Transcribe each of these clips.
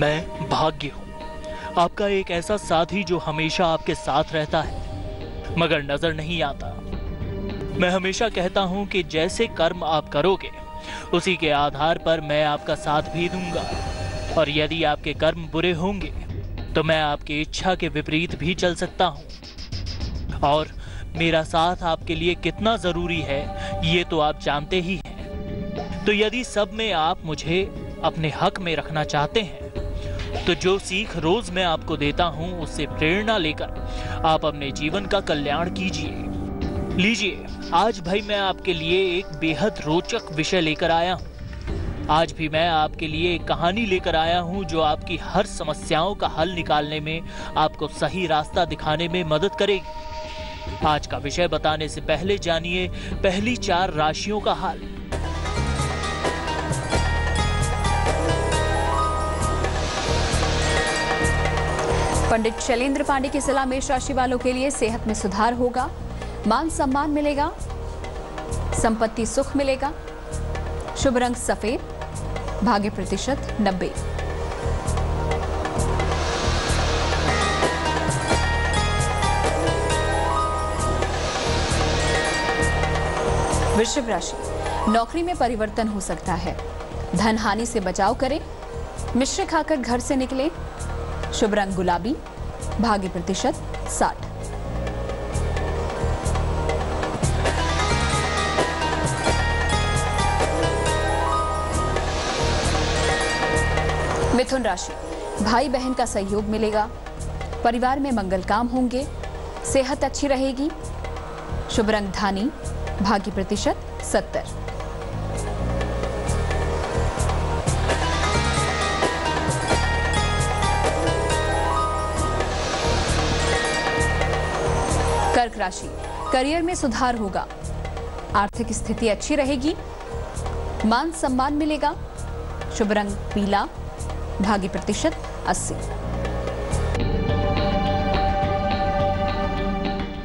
मैं भाग्य हूँ, आपका एक ऐसा साथी जो हमेशा आपके साथ रहता है मगर नजर नहीं आता। मैं हमेशा कहता हूँ कि जैसे कर्म आप करोगे उसी के आधार पर मैं आपका साथ भी दूंगा, और यदि आपके कर्म बुरे होंगे तो मैं आपकी इच्छा के विपरीत भी चल सकता हूँ। और मेरा साथ आपके लिए कितना जरूरी है ये तो आप जानते ही हैं। तो यदि सब में आप मुझे अपने हक में रखना चाहते हैं तो जो सीख रोज मैं आपको देता हूं उससे प्रेरणा लेकर आप अपने जीवन का कल्याण कीजिए। लीजिए, आज भाई मैं आपके लिए एक बेहद रोचक विषय लेकर आया हूं। आज भी मैं आपके लिए एक कहानी लेकर आया हूं जो आपकी हर समस्याओं का हल निकालने में, आपको सही रास्ता दिखाने में मदद करेगी। आज का विषय बताने से पहले जानिए पहली 4 राशियों का हाल। पंडित शैलेंद्र पांडे की सलाह मेष राशि वालों के लिए सेहत में सुधार होगा, मान सम्मान मिलेगा, संपत्ति सुख मिलेगा, शुभ रंग सफेद, भाग्य प्रतिशत 90। वृषभ राशि, नौकरी में परिवर्तन हो सकता है, धन हानि से बचाव करें, मिश्री खाकर घर से निकलें, शुभ रंग गुलाबी, भाग्य प्रतिशत 60। मिथुन राशि, भाई बहन का सहयोग मिलेगा, परिवार में मंगल काम होंगे, सेहत अच्छी रहेगी, शुभ रंग धानी, भाग्य प्रतिशत 70। कर्क राशि, करियर में सुधार होगा, आर्थिक स्थिति अच्छी रहेगी, मान सम्मान मिलेगा, शुभ रंग पीला, भाग्य प्रतिशत 80।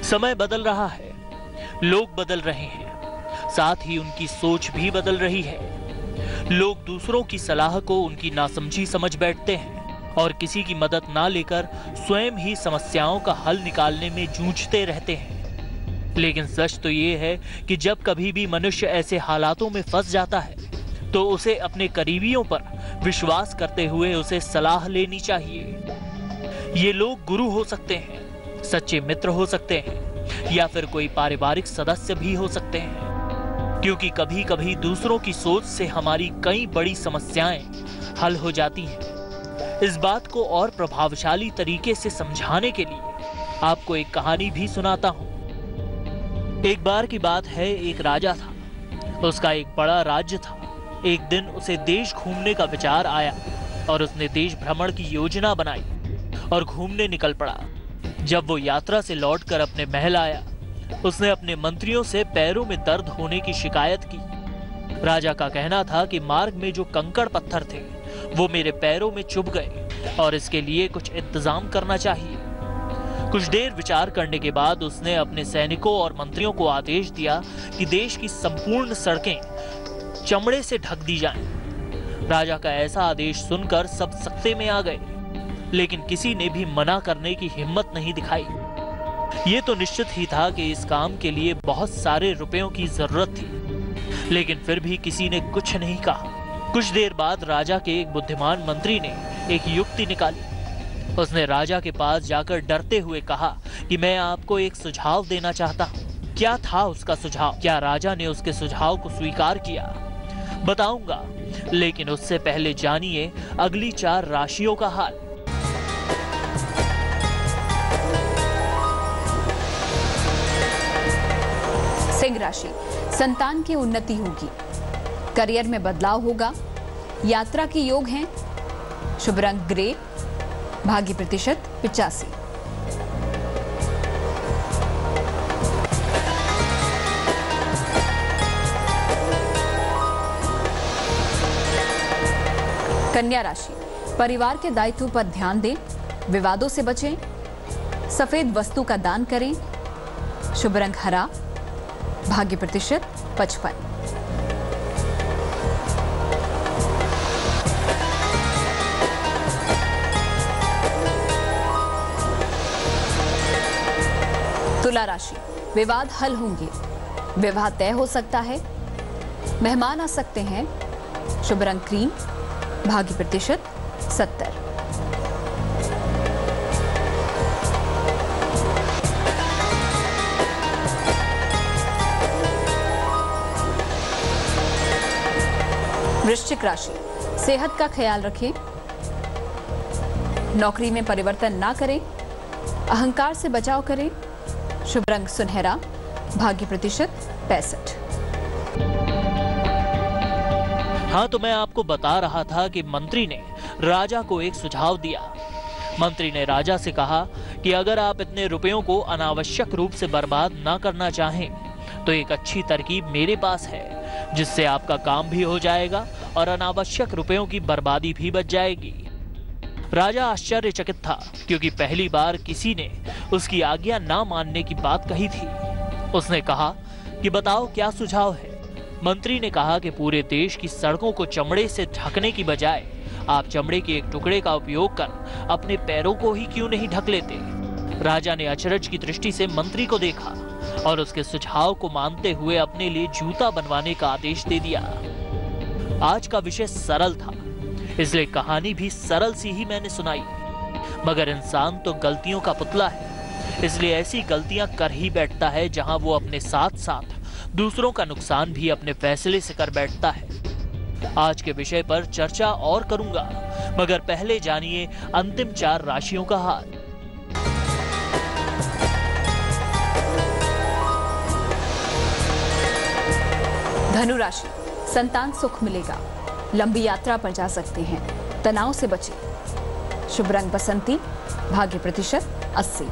समय बदल रहा है, लोग बदल रहे हैं, साथ ही उनकी सोच भी बदल रही है। लोग दूसरों की सलाह को उनकी नासमझी समझ बैठते हैं और किसी की मदद ना लेकर स्वयं ही समस्याओं का हल निकालने में जूझते रहते हैं। लेकिन सच तो ये है कि जब कभी भी मनुष्य ऐसे हालातों में फंस जाता है तो उसे अपने करीबियों पर विश्वास करते हुए उसे सलाह लेनी चाहिए। ये लोग गुरु हो सकते हैं, सच्चे मित्र हो सकते हैं या फिर कोई पारिवारिक सदस्य भी हो सकते हैं, क्योंकि कभी कभी दूसरों की सोच से हमारी कई बड़ी समस्याएं हल हो जाती हैं। इस बात को और प्रभावशाली तरीके से समझाने के लिए आपको एक कहानी भी सुनाता हूं। एक बार की बात है, एक राजा था, उसका एक बड़ा राज्य था। एक दिन उसे देश घूमने का विचार आया और उसने देश भ्रमण की योजना बनाई और घूमने निकल पड़ा। जब वो यात्रा से लौटकर अपने महल आया, उसने अपने मंत्रियों से पैरों में दर्द होने की शिकायत की। राजा का कहना था कि मार्ग में जो कंकड़ पत्थर थे वो मेरे पैरों में चुभ गए और इसके लिए कुछ इंतजाम करना चाहिए। कुछ देर विचार करने के बाद उसने अपने सैनिकों और मंत्रियों को आदेश दिया कि देश की संपूर्ण सड़कें चमड़े से ढक दी जाएं। राजा का ऐसा आदेश सुनकर सब सख्ते में आ गए, लेकिन किसी ने भी मना करने की हिम्मत नहीं दिखाई। ये तो निश्चित ही था कि इस काम के लिए बहुत सारे रुपयों की जरूरत थी, लेकिन फिर भी किसी ने कुछ नहीं कहा। कुछ देर बाद राजा के एक बुद्धिमान मंत्री ने एक युक्ति निकाली। उसने राजा के पास जाकर डरते हुए कहा कि मैं आपको एक सुझाव देना चाहता हूँ। क्या था उसका सुझाव? क्या राजा ने उसके सुझाव को स्वीकार किया? बताऊंगा, लेकिन उससे पहले जानिए अगली 4 राशियों का हाल। सिंह राशि, संतान की उन्नति होगी, करियर में बदलाव होगा, यात्रा के योग हैं, शुभ रंग ग्रे, भाग्य प्रतिशत 85। कन्या राशि, परिवार के दायित्व पर ध्यान दें, विवादों से बचें, सफेद वस्तु का दान करें, शुभ रंग हरा, भाग्य प्रतिशत 55। तुला राशि, विवाद हल होंगे, विवाह तय हो सकता है, मेहमान आ सकते हैं। शुभ रंग क्रीम, भाग्य प्रतिशत 70। वृश्चिक राशि, सेहत का ख्याल रखें, नौकरी में परिवर्तन ना करें, अहंकार से बचाव करें। शुभ रंग सुनहरा, भाग्य प्रतिशत 65। हाँ, तो मैं आपको बता रहा था कि मंत्री ने राजा को एक सुझाव दिया। मंत्री ने राजा से कहा कि अगर आप इतने रुपयों को अनावश्यक रूप से बर्बाद ना करना चाहें तो एक अच्छी तरकीब मेरे पास है, जिससे आपका काम भी हो जाएगा और अनावश्यक रुपयों की बर्बादी भी बच जाएगी। राजा आश्चर्यचकित था, क्योंकि पहली बार किसी ने उसकी आज्ञा ना मानने की बात कही थी। उसने कहा कि बताओ क्या सुझाव है। मंत्री ने कहा कि पूरे देश की सड़कों को चमड़े से ढकने की बजाय आप चमड़े के एक टुकड़े का उपयोग कर अपने पैरों को ही क्यों नहीं ढक लेते। राजा ने अचरज की दृष्टि से मंत्री को देखा और उसके सुझाव को मानते हुए अपने लिए जूता बनवाने का आदेश दे दिया। आज का विषय सरल था, इसलिए कहानी भी सरल सी ही मैंने सुनाई। मगर इंसान तो गलतियों का पुतला है, इसलिए ऐसी गलतियां कर ही बैठता है जहां वो अपने साथ साथ दूसरों का नुकसान भी अपने फैसले से कर बैठता है। आज के विषय पर चर्चा और करूंगा, मगर पहले जानिए अंतिम 4 राशियों का हाल। धनु राशि, संतान सुख मिलेगा, लंबी यात्रा पर जा सकते हैं, तनाव से बचें। शुभ रंग बसंती, भाग्य प्रतिशत 80।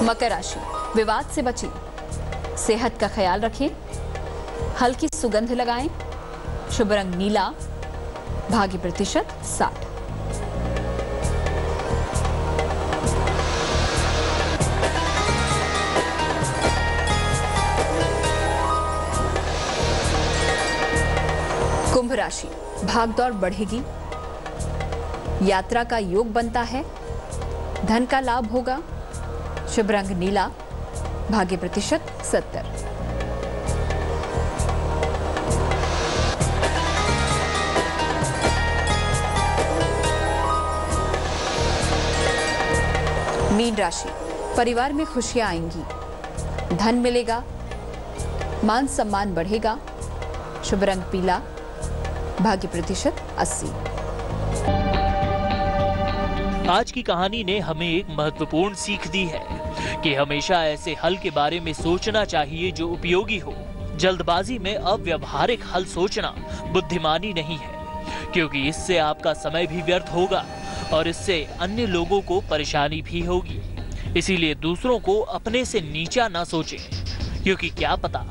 मकर राशि, विवाद से बचें, सेहत का ख्याल रखें, हल्की सुगंध लगाएं। शुभ रंग नीला, भाग्य प्रतिशत 60। कुंभ राशि, भागदौड़ बढ़ेगी, यात्रा का योग बनता है, धन का लाभ होगा। शुभ रंग नीला, भाग्य प्रतिशत 70। मीन राशि, परिवार में खुशियां आएंगी, धन मिलेगा, मान सम्मान बढ़ेगा। शुभ रंग पीला, भाग्य प्रतिशत 80। आज की कहानी ने हमें एक महत्वपूर्ण सीख दी है कि हमेशा ऐसे हल के बारे में सोचना चाहिए जो उपयोगी हो। जल्दबाजी में अव्यवहारिक हल सोचना बुद्धिमानी नहीं है, क्योंकि इससे आपका समय भी व्यर्थ होगा और इससे अन्य लोगों को परेशानी भी होगी। इसीलिए दूसरों को अपने से नीचा ना सोचें, क्योंकि क्या पता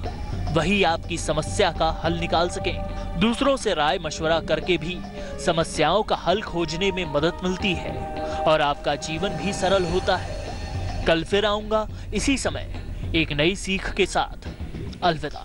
वही आपकी समस्या का हल निकाल सकें। दूसरों से राय मशवरा करके भी समस्याओं का हल खोजने में मदद मिलती है और आपका जीवन भी सरल होता है। कल फिर आऊंगा इसी समय एक नई सीख के साथ। अलविदा।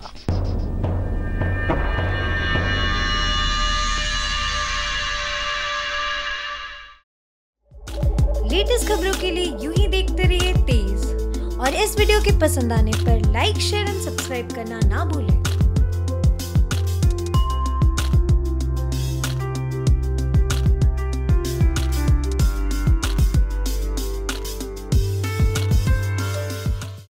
लेटेस्ट खबरों के लिए यूं ही देखते रहिए तेज, और इस वीडियो के पसंद आने पर लाइक, शेयर एंड सब्सक्राइब करना ना भूलें।